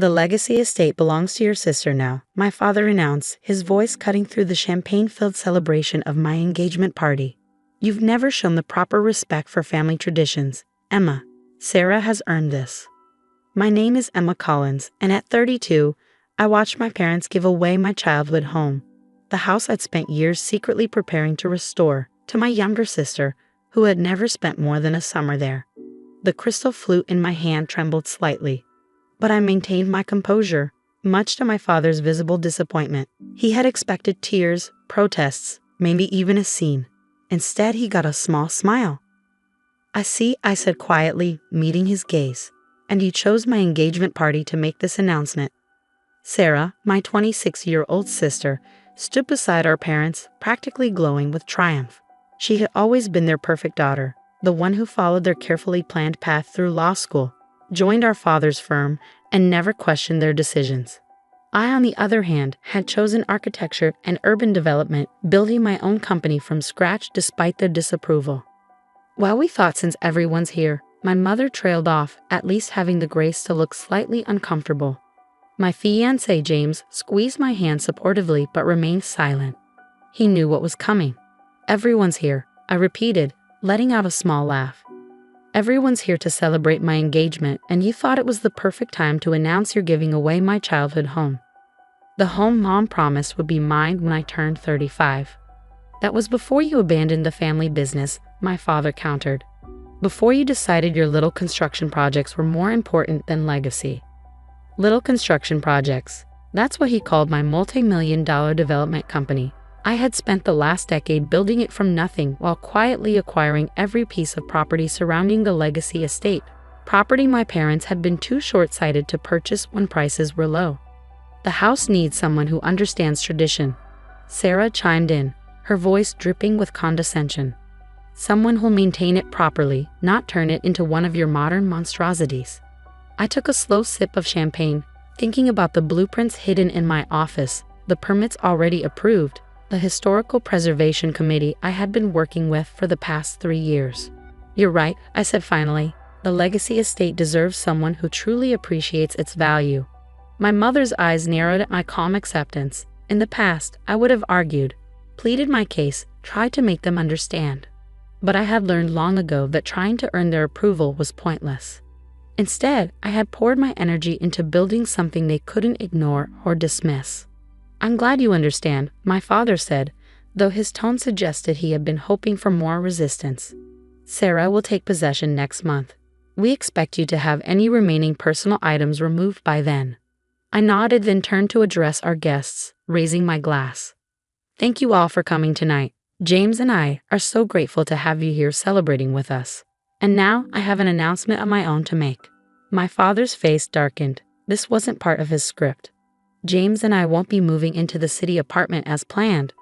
The legacy estate belongs to your sister now, my father announced, his voice cutting through the champagne-filled celebration of my engagement party. You've never shown the proper respect for family traditions, Emma. Sarah has earned this. My name is Emma Collins, and at 32, I watched my parents give away my childhood home, the house I'd spent years secretly preparing to restore, to my younger sister, who had never spent more than a summer there. The crystal flute in my hand trembled slightly, but I maintained my composure, much to my father's visible disappointment. He had expected tears, protests, maybe even a scene. Instead, he got a small smile. I see, I said quietly, meeting his gaze. And you chose my engagement party to make this announcement. Sarah, my 26-year-old sister, stood beside our parents, practically glowing with triumph. She had always been their perfect daughter, the one who followed their carefully planned path through law school, joined our father's firm, and never questioned their decisions. I, on the other hand, had chosen architecture and urban development, building my own company from scratch despite their disapproval. Well, we thought since everyone's here, my mother trailed off, at least having the grace to look slightly uncomfortable. My fiancé, James, squeezed my hand supportively but remained silent. He knew what was coming. Everyone's here, I repeated, letting out a small laugh. Everyone's here to celebrate my engagement, and you thought it was the perfect time to announce you're giving away my childhood home. The home Mom promised would be mine when I turned 35. That was before you abandoned the family business, my father countered. Before you decided your little construction projects were more important than legacy. Little construction projects. That's what he called my multi-million-dollar development company. I had spent the last decade building it from nothing while quietly acquiring every piece of property surrounding the legacy estate. Property my parents had been too short-sighted to purchase when prices were low. The house needs someone who understands tradition. Sarah chimed in, her voice dripping with condescension. Someone who'll maintain it properly, not turn it into one of your modern monstrosities. I took a slow sip of champagne, thinking about the blueprints hidden in my office, the permits already approved, the historical preservation committee I had been working with for the past 3 years. You're right, I said finally. The legacy estate deserves someone who truly appreciates its value. My mother's eyes narrowed at my calm acceptance. In the past, I would have argued, pleaded my case, tried to make them understand. But I had learned long ago that trying to earn their approval was pointless. Instead, I had poured my energy into building something they couldn't ignore or dismiss. I'm glad you understand, my father said, though his tone suggested he had been hoping for more resistance. Sarah will take possession next month. We expect you to have any remaining personal items removed by then. I nodded, then turned to address our guests, raising my glass. Thank you all for coming tonight. James and I are so grateful to have you here celebrating with us. And now I have an announcement of my own to make. My father's face darkened. This wasn't part of his script. James and I won't be moving into the city apartment as planned.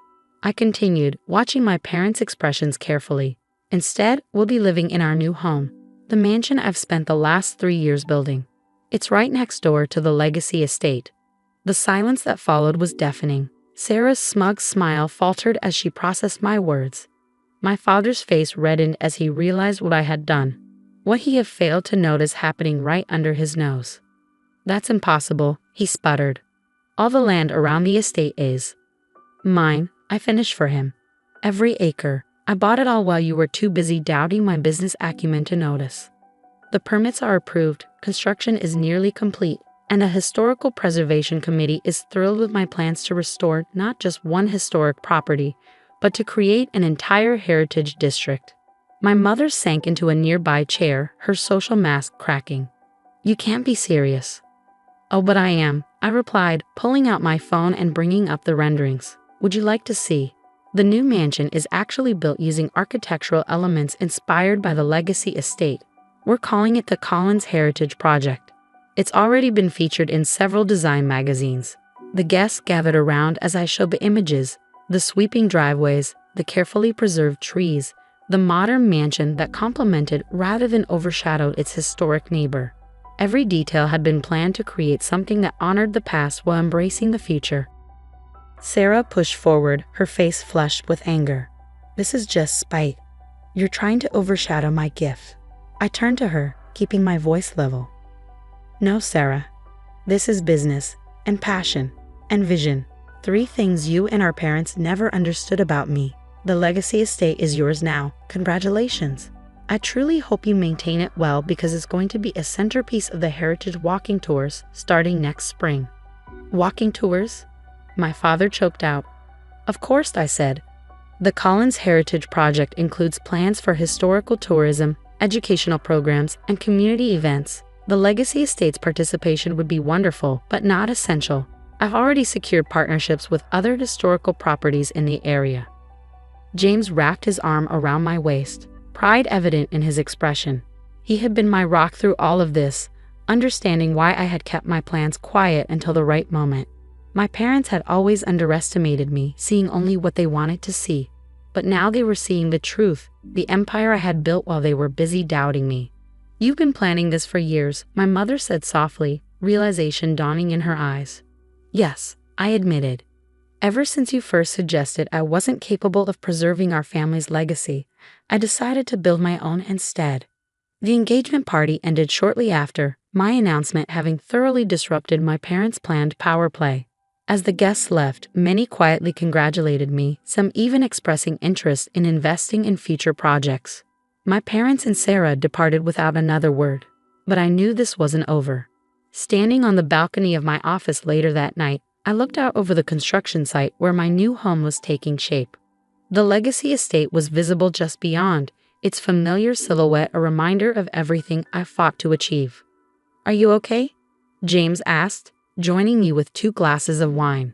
I continued, watching my parents' expressions carefully. Instead, we'll be living in our new home, the mansion I've spent the last 3 years building. It's right next door to the legacy estate. The silence that followed was deafening. Sarah's smug smile faltered as she processed my words. My father's face reddened as he realized what I had done, what he had failed to notice happening right under his nose. That's impossible, he sputtered. All the land around the estate is mine, I finished for him. Every acre. I bought it all while you were too busy doubting my business acumen to notice. The permits are approved, construction is nearly complete, and a historical preservation committee is thrilled with my plans to restore not just one historic property, but to create an entire heritage district. My mother sank into a nearby chair, her social mask cracking. You can't be serious. Oh, but I am, I replied, pulling out my phone and bringing up the renderings. Would you like to see? The new mansion is actually built using architectural elements inspired by the legacy estate. We're calling it the Collins Heritage Project. It's already been featured in several design magazines. The guests gathered around as I showed the images, the sweeping driveways, the carefully preserved trees, the modern mansion that complemented rather than overshadowed its historic neighbor. Every detail had been planned to create something that honored the past while embracing the future. Sarah pushed forward, her face flushed with anger. This is just spite. You're trying to overshadow my gift. I turned to her, keeping my voice level. No, Sarah. This is business, and passion, and vision. 3 things you and our parents never understood about me. The legacy estate is yours now. Congratulations. I truly hope you maintain it well because it's going to be a centerpiece of the Heritage Walking Tours starting next spring. Walking tours? My father choked out. Of course, I said. The Collins Heritage Project includes plans for historical tourism, educational programs, and community events. The Legacy Estate's participation would be wonderful, but not essential. I've already secured partnerships with other historical properties in the area. James wrapped his arm around my waist, pride evident in his expression. He had been my rock through all of this, understanding why I had kept my plans quiet until the right moment. My parents had always underestimated me, seeing only what they wanted to see. But now they were seeing the truth, the empire I had built while they were busy doubting me. You've been planning this for years, my mother said softly, realization dawning in her eyes. Yes, I admitted. Ever since you first suggested I wasn't capable of preserving our family's legacy, I decided to build my own instead. The engagement party ended shortly after, my announcement having thoroughly disrupted my parents' planned power play. As the guests left, many quietly congratulated me, some even expressing interest in investing in future projects. My parents and Sarah departed without another word, but I knew this wasn't over. Standing on the balcony of my office later that night, I looked out over the construction site where my new home was taking shape. The Legacy Estate was visible just beyond, its familiar silhouette a reminder of everything I fought to achieve. Are you okay? James asked, joining me with 2 glasses of wine.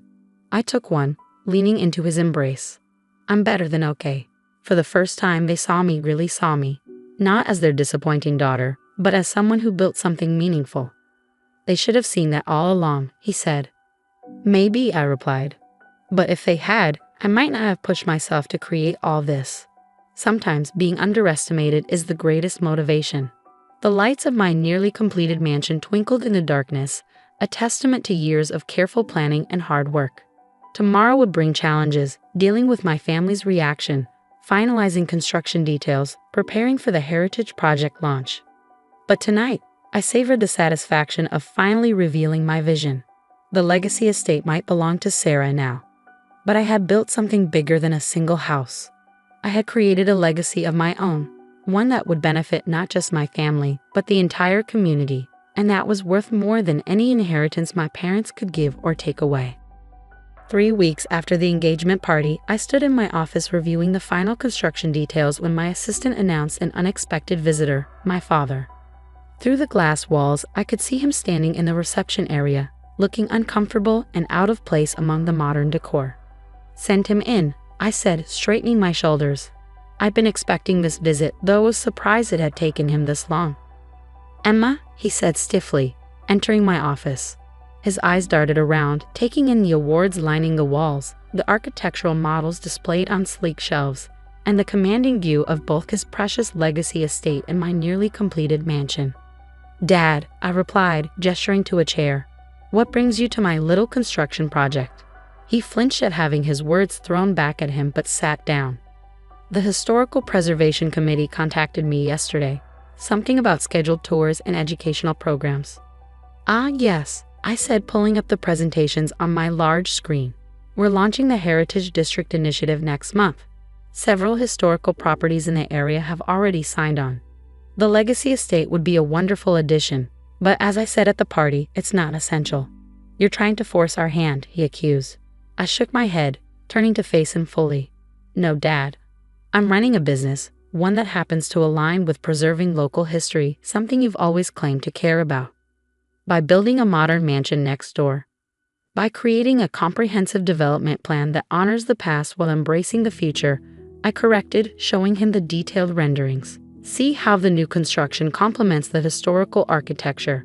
I took one, leaning into his embrace. I'm better than okay. For the first time they really saw me, not as their disappointing daughter, but as someone who built something meaningful. They should have seen that all along, he said. Maybe, I replied. But if they had, I might not have pushed myself to create all this. Sometimes being underestimated is the greatest motivation. The lights of my nearly completed mansion twinkled in the darkness, a testament to years of careful planning and hard work. Tomorrow would bring challenges, dealing with my family's reaction, finalizing construction details, preparing for the Heritage Project launch. But tonight, I savored the satisfaction of finally revealing my vision. The Legacy Estate might belong to Sarah now, but I had built something bigger than a single house. I had created a legacy of my own, one that would benefit not just my family, but the entire community, and that was worth more than any inheritance my parents could give or take away. 3 weeks after the engagement party, I stood in my office reviewing the final construction details when my assistant announced an unexpected visitor, my father. Through the glass walls, I could see him standing in the reception area, looking uncomfortable and out of place among the modern decor. Send him in, I said, straightening my shoulders. I'd been expecting this visit, though I was surprised it had taken him this long. Emma, he said stiffly, entering my office. His eyes darted around, taking in the awards lining the walls, the architectural models displayed on sleek shelves, and the commanding view of both his precious Legacy Estate and my nearly completed mansion. Dad, I replied, gesturing to a chair. What brings you to my little construction project? He flinched at having his words thrown back at him but sat down. The Historical Preservation Committee contacted me yesterday. Something about scheduled tours and educational programs. Ah, yes, I said, pulling up the presentations on my large screen. We're launching the Heritage District Initiative next month. Several historical properties in the area have already signed on. The Legacy Estate would be a wonderful addition, but as I said at the party, it's not essential. You're trying to force our hand, he accused. I shook my head, turning to face him fully. No, Dad. I'm running a business, one that happens to align with preserving local history, something you've always claimed to care about. By building a modern mansion next door. By creating a comprehensive development plan that honors the past while embracing the future, I corrected, showing him the detailed renderings. See how the new construction complements the historical architecture.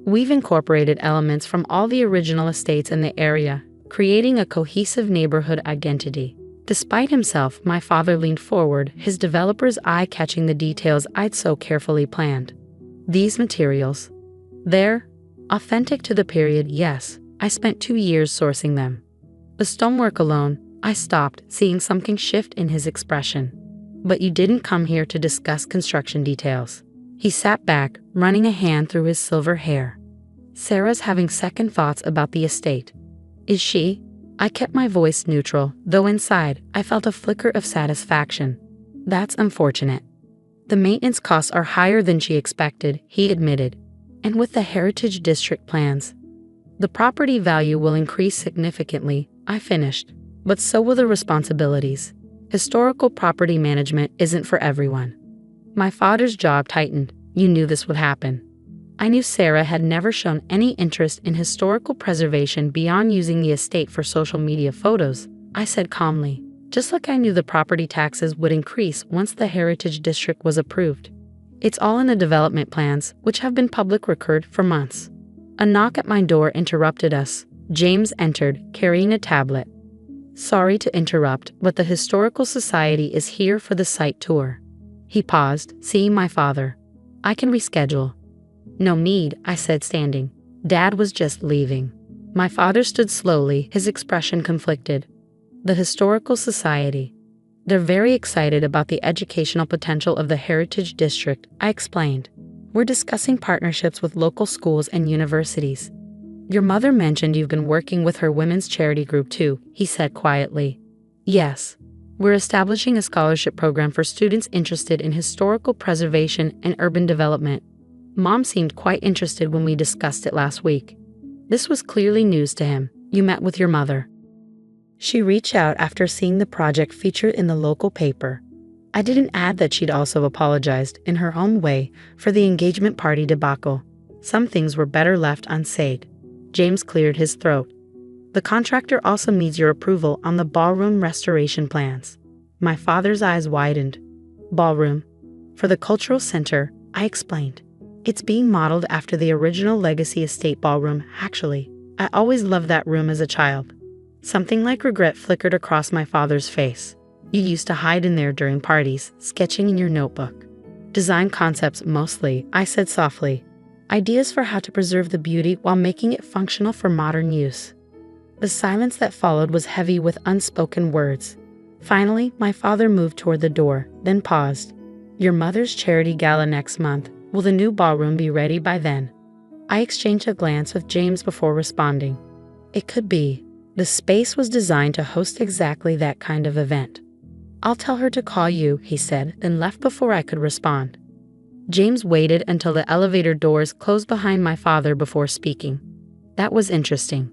We've incorporated elements from all the original estates in the area, creating a cohesive neighborhood identity. Despite himself, my father leaned forward, his developer's eye catching the details I'd so carefully planned. These materials. They're authentic to the period, yes. I spent 2 years sourcing them. The stonework alone, I stopped, seeing something shift in his expression. But you didn't come here to discuss construction details. He sat back, running a hand through his silver hair. Sarah's having second thoughts about the estate. Is she? I kept my voice neutral, though inside, I felt a flicker of satisfaction. That's unfortunate. The maintenance costs are higher than she expected, he admitted. And with the Heritage District plans, the property value will increase significantly, I finished. But so will the responsibilities. Historical property management isn't for everyone. My father's jaw tightened. You knew this would happen. I knew Sarah had never shown any interest in historical preservation beyond using the estate for social media photos, I said calmly, just like I knew the property taxes would increase once the Heritage District was approved. It's all in the development plans, which have been public record for months. A knock at my door interrupted us. James entered, carrying a tablet. Sorry to interrupt, but the Historical Society is here for the site tour. He paused, seeing my father. I can reschedule. No need, I said, standing. Dad was just leaving. My father stood slowly, his expression conflicted. The Historical Society. They're very excited about the educational potential of the Heritage District, I explained. We're discussing partnerships with local schools and universities. Your mother mentioned you've been working with her women's charity group too, he said quietly. Yes. We're establishing a scholarship program for students interested in historical preservation and urban development. Mom seemed quite interested when we discussed it last week. This was clearly news to him. You met with your mother. She reached out after seeing the project featured in the local paper. I didn't add that she'd also apologized, in her own way, for the engagement party debacle. Some things were better left unsaid. James cleared his throat. The contractor also needs your approval on the ballroom restoration plans. My father's eyes widened. Ballroom. For the cultural center, I explained. It's being modeled after the original Legacy Estate ballroom, actually. I always loved that room as a child. Something like regret flickered across my father's face. You used to hide in there during parties, sketching in your notebook. Design concepts mostly, I said softly. Ideas for how to preserve the beauty while making it functional for modern use. The silence that followed was heavy with unspoken words. Finally, my father moved toward the door, then paused. Your mother's charity gala next month. Will the new ballroom be ready by then? I exchanged a glance with James before responding. It could be. The space was designed to host exactly that kind of event. I'll tell her to call you, he said, then left before I could respond. James waited until the elevator doors closed behind my father before speaking. That was interesting.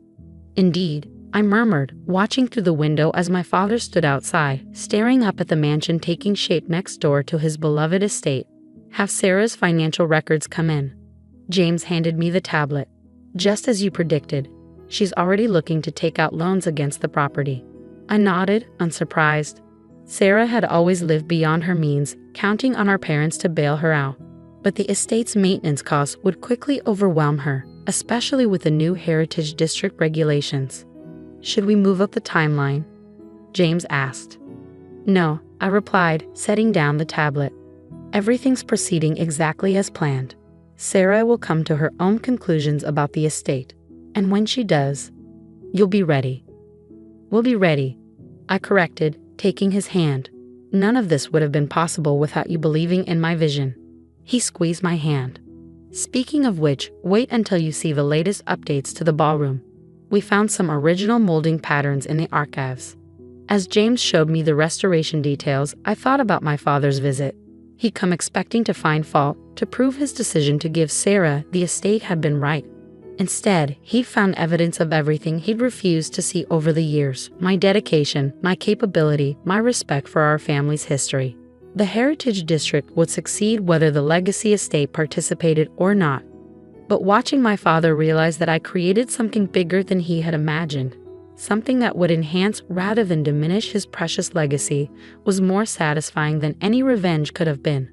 Indeed, I murmured, watching through the window as my father stood outside, staring up at the mansion taking shape next door to his beloved estate. Have Sarah's financial records come in. James handed me the tablet. Just as you predicted. She's already looking to take out loans against the property. I nodded, unsurprised. Sarah had always lived beyond her means, counting on our parents to bail her out. But the estate's maintenance costs would quickly overwhelm her, especially with the new Heritage District regulations. Should we move up the timeline? James asked. No, I replied, setting down the tablet. Everything's proceeding exactly as planned. Sarah will come to her own conclusions about the estate. And when she does, you'll be ready. We'll be ready, I corrected, taking his hand. None of this would have been possible without you believing in my vision. He squeezed my hand. Speaking of which, wait until you see the latest updates to the ballroom. We found some original molding patterns in the archives. As James showed me the restoration details, I thought about my father's visit. He'd come expecting to find fault, to prove his decision to give Sarah the estate had been right. Instead, he found evidence of everything he'd refused to see over the years: my dedication, my capability, my respect for our family's history. The Heritage District would succeed whether the Legacy Estate participated or not. But watching my father realize that I created something bigger than he had imagined, something that would enhance rather than diminish his precious legacy, was more satisfying than any revenge could have been.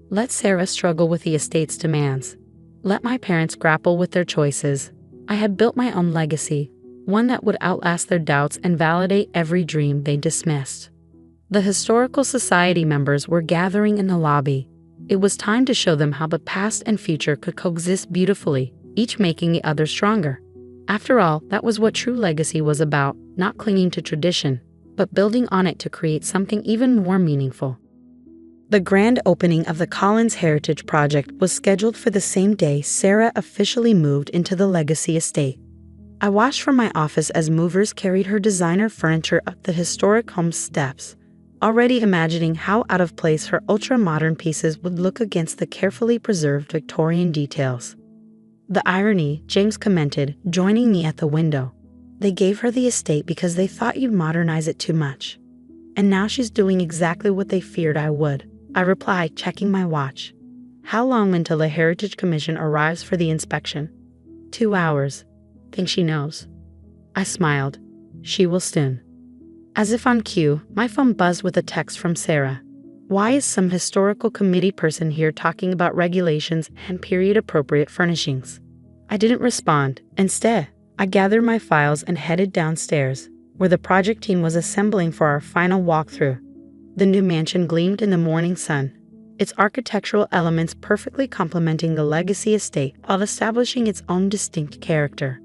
Let Sarah struggle with the estate's demands. Let my parents grapple with their choices. I had built my own legacy, one that would outlast their doubts and validate every dream they dismissed. The Historical Society members were gathering in the lobby. It was time to show them how the past and future could coexist beautifully, each making the other stronger. After all, that was what true legacy was about, not clinging to tradition, but building on it to create something even more meaningful. The grand opening of the Collins Heritage Project was scheduled for the same day Sarah officially moved into the Legacy estate. I watched from my office as movers carried her designer furniture up the historic home's steps, already imagining how out of place her ultra-modern pieces would look against the carefully preserved Victorian details. The irony, James commented, joining me at the window. They gave her the estate because they thought you'd modernize it too much. And now she's doing exactly what they feared I would, I replied, checking my watch. How long until the Heritage Commission arrives for the inspection? 2 hours. Think she knows? I smiled. She will soon. As if on cue, my phone buzzed with a text from Sarah. Why is some historical committee person here talking about regulations and period-appropriate furnishings? I didn't respond. Instead, I gathered my files and headed downstairs, where the project team was assembling for our final walkthrough. The new mansion gleamed in the morning sun, its architectural elements perfectly complementing the Legacy estate while establishing its own distinct character.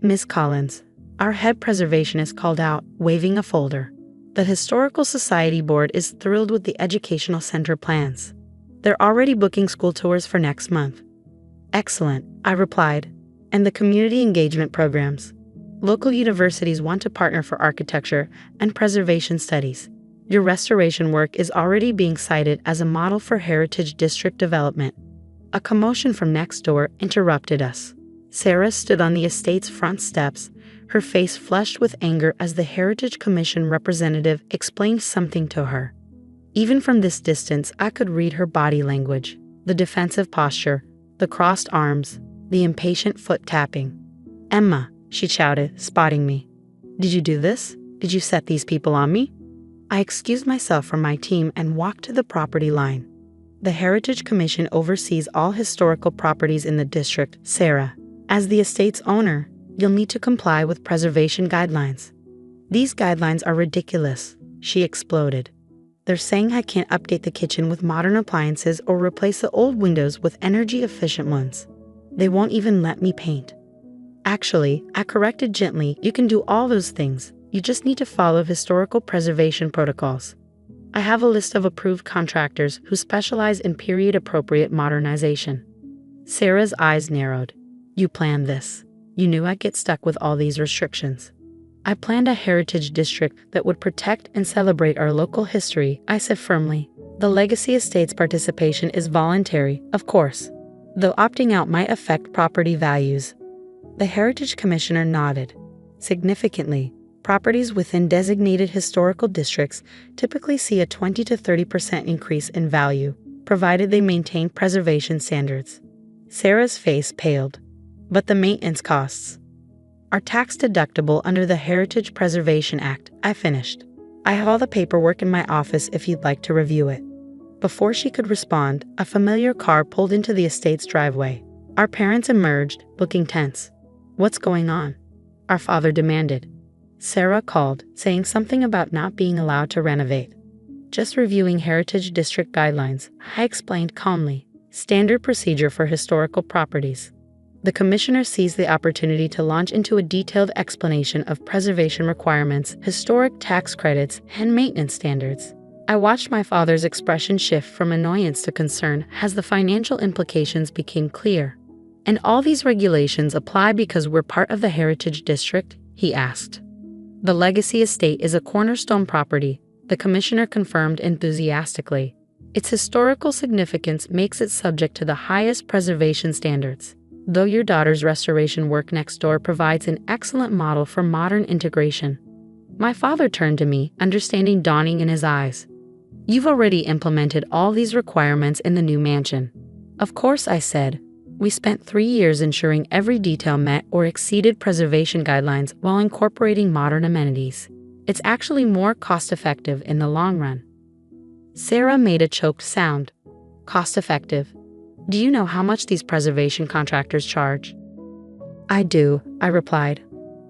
Miss Collins, our head preservationist called out, waving a folder. The Historical Society Board is thrilled with the educational center plans. They're already booking school tours for next month. Excellent, I replied. And the community engagement programs. Local universities want to partner for architecture and preservation studies. Your restoration work is already being cited as a model for heritage district development. A commotion from next door interrupted us. Sarah stood on the estate's front steps, her face flushed with anger as the Heritage Commission representative explained something to her. Even from this distance, I could read her body language, the defensive posture, the crossed arms, the impatient foot tapping. Emma, she shouted, spotting me. Did you do this? Did you set these people on me? I excused myself from my team and walked to the property line. The Heritage Commission oversees all historical properties in the district, Sarah. As the estate's owner, you'll need to comply with preservation guidelines. These guidelines are ridiculous, she exploded. They're saying I can't update the kitchen with modern appliances or replace the old windows with energy-efficient ones. They won't even let me paint. Actually, I corrected gently, you can do all those things. You just need to follow historical preservation protocols. I have a list of approved contractors who specialize in period-appropriate modernization. Sarah's eyes narrowed. You planned this. You knew I'd get stuck with all these restrictions. I planned a heritage district that would protect and celebrate our local history, I said firmly. The Legacy Estate's participation is voluntary, of course, though opting out might affect property values. The Heritage Commissioner nodded. Significantly, properties within designated historical districts typically see a 20 to 30% increase in value, provided they maintain preservation standards. Sarah's face paled. But the maintenance costs are tax-deductible under the Heritage Preservation Act, I finished. I have all the paperwork in my office if you'd like to review it. Before she could respond, a familiar car pulled into the estate's driveway. Our parents emerged, looking tense. What's going on? Our father demanded. Sarah called, saying something about not being allowed to renovate. Just reviewing Heritage District guidelines, I explained calmly. Standard procedure for historical properties. The commissioner seized the opportunity to launch into a detailed explanation of preservation requirements, historic tax credits, and maintenance standards. I watched my father's expression shift from annoyance to concern as the financial implications became clear. And all these regulations apply because we're part of the Heritage District? He asked. The Legacy Estate is a cornerstone property, the commissioner confirmed enthusiastically. Its historical significance makes it subject to the highest preservation standards. Though your daughter's restoration work next door provides an excellent model for modern integration. My father turned to me, understanding dawning in his eyes. You've already implemented all these requirements in the new mansion. Of course, I said. We spent 3 years ensuring every detail met or exceeded preservation guidelines while incorporating modern amenities. It's actually more cost-effective in the long run. Sarah made a choked sound. Cost-effective. Do you know how much these preservation contractors charge? I do, I replied.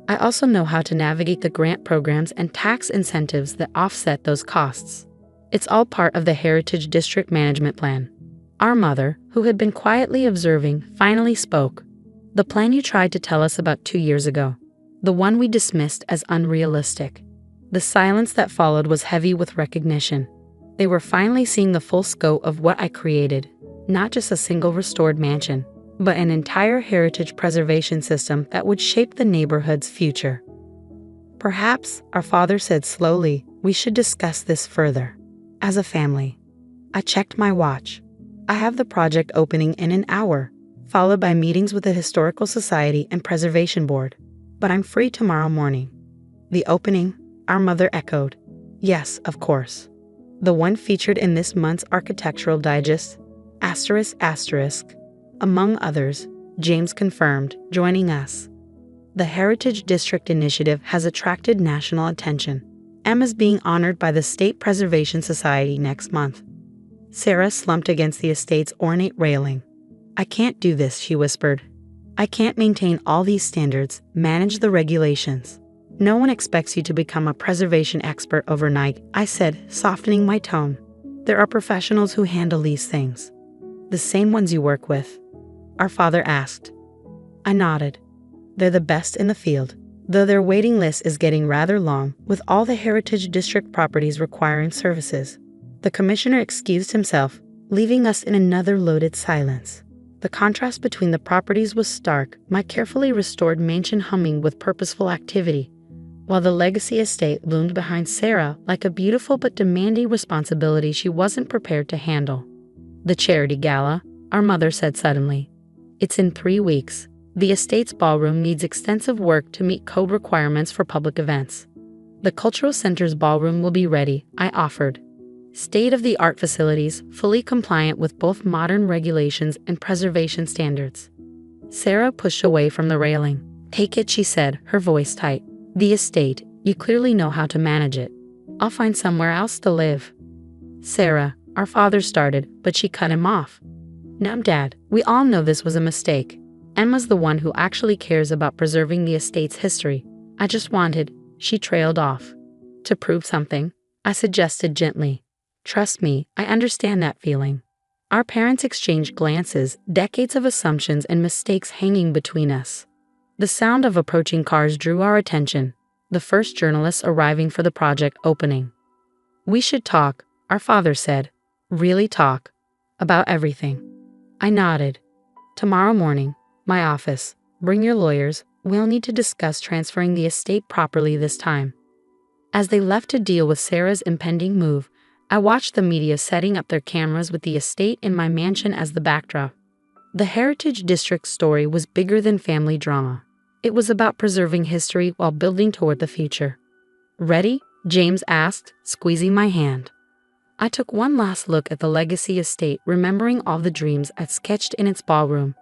I also know how to navigate the grant programs and tax incentives that offset those costs. It's all part of the Heritage District Management Plan. Our mother, who had been quietly observing, finally spoke. The plan you tried to tell us about 2 years ago. The one we dismissed as unrealistic. The silence that followed was heavy with recognition. They were finally seeing the full scope of what I created, not just a single restored mansion, but an entire heritage preservation system that would shape the neighborhood's future. Perhaps, our father said slowly, we should discuss this further. As a family. I checked my watch. I have the project opening in an hour, followed by meetings with the Historical Society and Preservation Board. But I'm free tomorrow morning. The opening? Our mother echoed. Yes, of course. The one featured in this month's Architectural Digest, ***. Among others, James confirmed, joining us. The Heritage District Initiative has attracted national attention. Emma's being honored by the State Preservation Society next month. Sarah slumped against the estate's ornate railing. I can't do this, she whispered. I can't maintain all these standards, manage the regulations. No one expects you to become a preservation expert overnight, I said, softening my tone. There are professionals who handle these things. The same ones you work with? Our father asked. I nodded. They're the best in the field, though their waiting list is getting rather long, with all the Heritage District properties requiring services. The commissioner excused himself, leaving us in another loaded silence. The contrast between the properties was stark, my carefully restored mansion humming with purposeful activity, while the legacy estate loomed behind Sarah like a beautiful but demanding responsibility she wasn't prepared to handle. The charity gala, our mother said suddenly. It's in 3 weeks. The estate's ballroom needs extensive work to meet code requirements for public events. The Cultural Center's ballroom will be ready, I offered. State-of-the-art facilities, fully compliant with both modern regulations and preservation standards. Sarah pushed away from the railing. Take it, she said, her voice tight. The estate, you clearly know how to manage it. I'll find somewhere else to live. Sarah, our father started, but she cut him off. No, Dad, we all know this was a mistake. Emma's the one who actually cares about preserving the estate's history. I just wanted, she trailed off. To prove something, I suggested gently. Trust me, I understand that feeling. Our parents exchanged glances, decades of assumptions and mistakes hanging between us. The sound of approaching cars drew our attention, the first journalists arriving for the project opening. We should talk, our father said. Really talk. About everything. I nodded. Tomorrow morning, my office. Bring your lawyers, we'll need to discuss transferring the estate properly this time. As they left to deal with Sarah's impending move, I watched the media setting up their cameras with the estate in my mansion as the backdrop. The Heritage District story was bigger than family drama. It was about preserving history while building toward the future. Ready? James asked, squeezing my hand. I took one last look at the legacy estate, remembering all the dreams I'd sketched in its ballroom.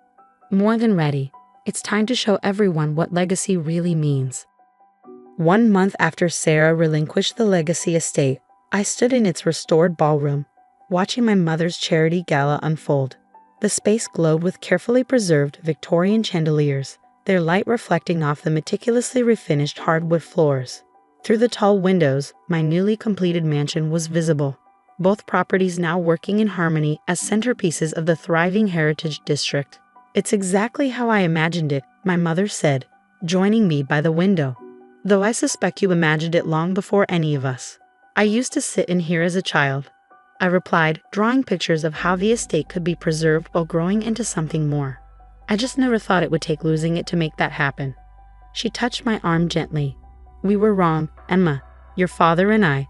More than ready. It's time to show everyone what legacy really means. 1 month after Sarah relinquished the legacy estate, I stood in its restored ballroom, watching my mother's charity gala unfold. The space glowed with carefully preserved Victorian chandeliers, their light reflecting off the meticulously refinished hardwood floors. Through the tall windows, my newly completed mansion was visible, both properties now working in harmony as centerpieces of the thriving Heritage District. It's exactly how I imagined it, my mother said, joining me by the window. Though I suspect you imagined it long before any of us. I used to sit in here as a child, I replied, drawing pictures of how the estate could be preserved while growing into something more. I just never thought it would take losing it to make that happen. She touched my arm gently. We were wrong, Emma, your father and I.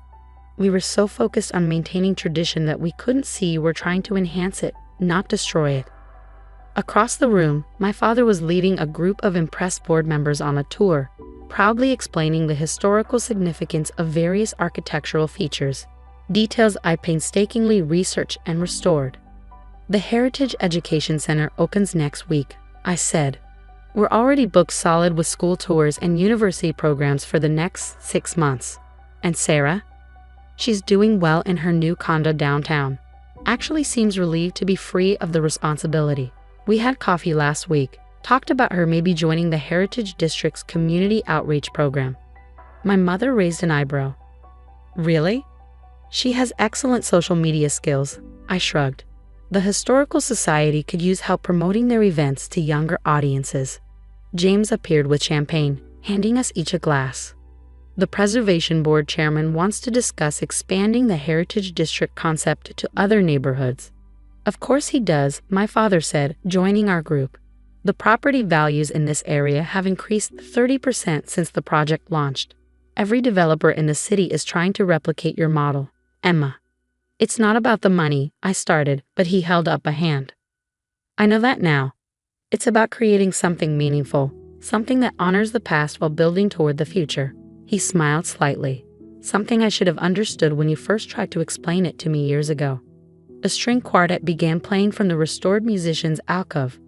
We were so focused on maintaining tradition that we couldn't see you were trying to enhance it, not destroy it. Across the room, my father was leading a group of impressed board members on a tour, proudly explaining the historical significance of various architectural features, details I painstakingly researched and restored. The Heritage Education Center opens next week, I said. We're already booked solid with school tours and university programs for the next 6 months. And Sarah? She's doing well in her new condo downtown. Actually seems relieved to be free of the responsibility. We had coffee last week. Talked about her maybe joining the Heritage District's community outreach program. My mother raised an eyebrow. Really? She has excellent social media skills, I shrugged. The Historical Society could use help promoting their events to younger audiences. James appeared with champagne, handing us each a glass. The Preservation Board chairman wants to discuss expanding the Heritage District concept to other neighborhoods. Of course he does, my father said, joining our group. The property values in this area have increased 30% since the project launched. Every developer in the city is trying to replicate your model, Emma. It's not about the money, I started, but he held up a hand. I know that now. It's about creating something meaningful, something that honors the past while building toward the future. He smiled slightly, something I should have understood when you first tried to explain it to me years ago. A string quartet began playing from the restored musician's alcove,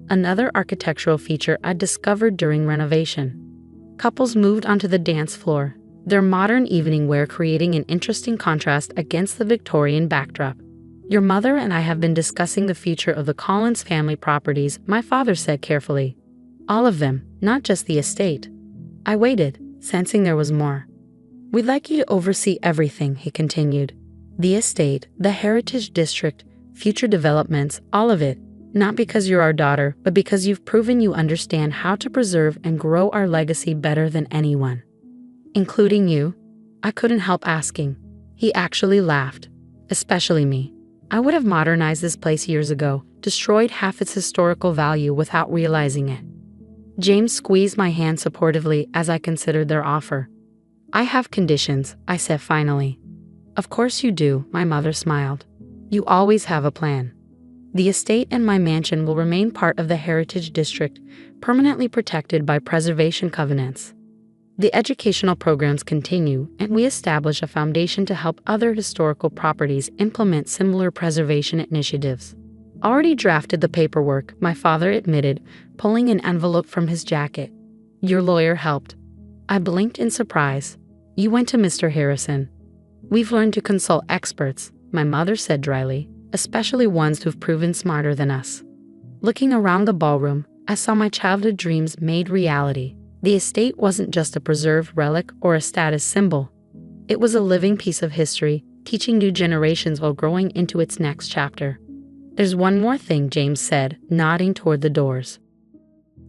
another architectural feature I discovered during renovation. Couples moved onto the dance floor, their modern evening wear creating an interesting contrast against the Victorian backdrop. Your mother and I have been discussing the future of the Collins family properties, my father said carefully. All of them, not just the estate. I waited, sensing there was more. We'd like you to oversee everything, he continued. The estate, the Heritage District, future developments, all of it. Not because you're our daughter, but because you've proven you understand how to preserve and grow our legacy better than anyone. Including you? I couldn't help asking. He actually laughed. Especially me. I would have modernized this place years ago, destroyed half its historical value without realizing it. James squeezed my hand supportively as I considered their offer. I have conditions, I said finally. Of course you do, my mother smiled. You always have a plan. The estate and my mansion will remain part of the Heritage District, permanently protected by preservation covenants. The educational programs continue, and we establish a foundation to help other historical properties implement similar preservation initiatives. Already drafted the paperwork, my father admitted, pulling an envelope from his jacket. Your lawyer helped. I blinked in surprise. You went to Mr. Harrison. We've learned to consult experts, my mother said dryly, especially ones who've proven smarter than us. Looking around the ballroom, I saw my childhood dreams made reality. The estate wasn't just a preserved relic or a status symbol. It was a living piece of history, teaching new generations while growing into its next chapter. There's one more thing, James said, nodding toward the doors.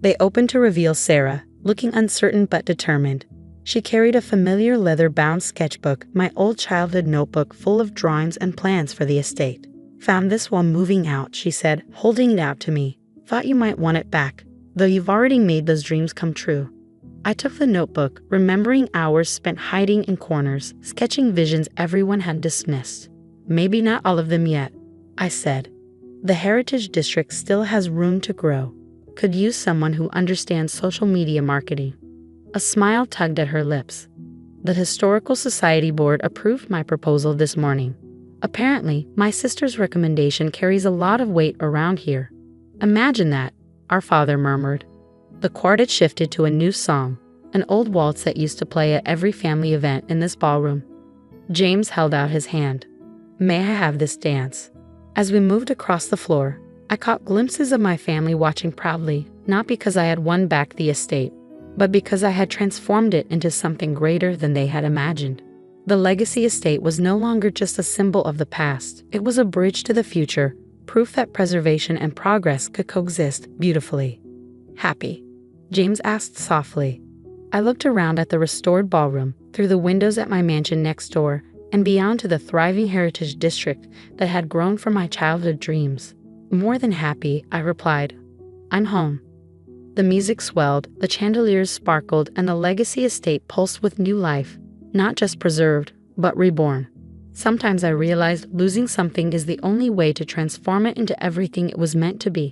They opened to reveal Sarah, looking uncertain but determined. She carried a familiar leather-bound sketchbook, my old childhood notebook full of drawings and plans for the estate. Found this while moving out, she said, holding it out to me. Thought you might want it back, though you've already made those dreams come true. I took the notebook, remembering hours spent hiding in corners, sketching visions everyone had dismissed. Maybe not all of them yet, I said. The Heritage District still has room to grow. Could use someone who understands social media marketing. A smile tugged at her lips. The Historical Society Board approved my proposal this morning. Apparently, my sister's recommendation carries a lot of weight around here. Imagine that, our father murmured. The quartet shifted to a new song, an old waltz that used to play at every family event in this ballroom. James held out his hand. May I have this dance? As we moved across the floor, I caught glimpses of my family watching proudly, not because I had won back the estate, but because I had transformed it into something greater than they had imagined. The legacy estate was no longer just a symbol of the past, it was a bridge to the future, proof that preservation and progress could coexist beautifully. Happy? James asked softly. I looked around at the restored ballroom, through the windows at my mansion next door, and beyond to the thriving Heritage District that had grown from my childhood dreams. More than happy, I replied. I'm home. The music swelled, the chandeliers sparkled, and the legacy estate pulsed with new life, not just preserved, but reborn. Sometimes I realized losing something is the only way to transform it into everything it was meant to be.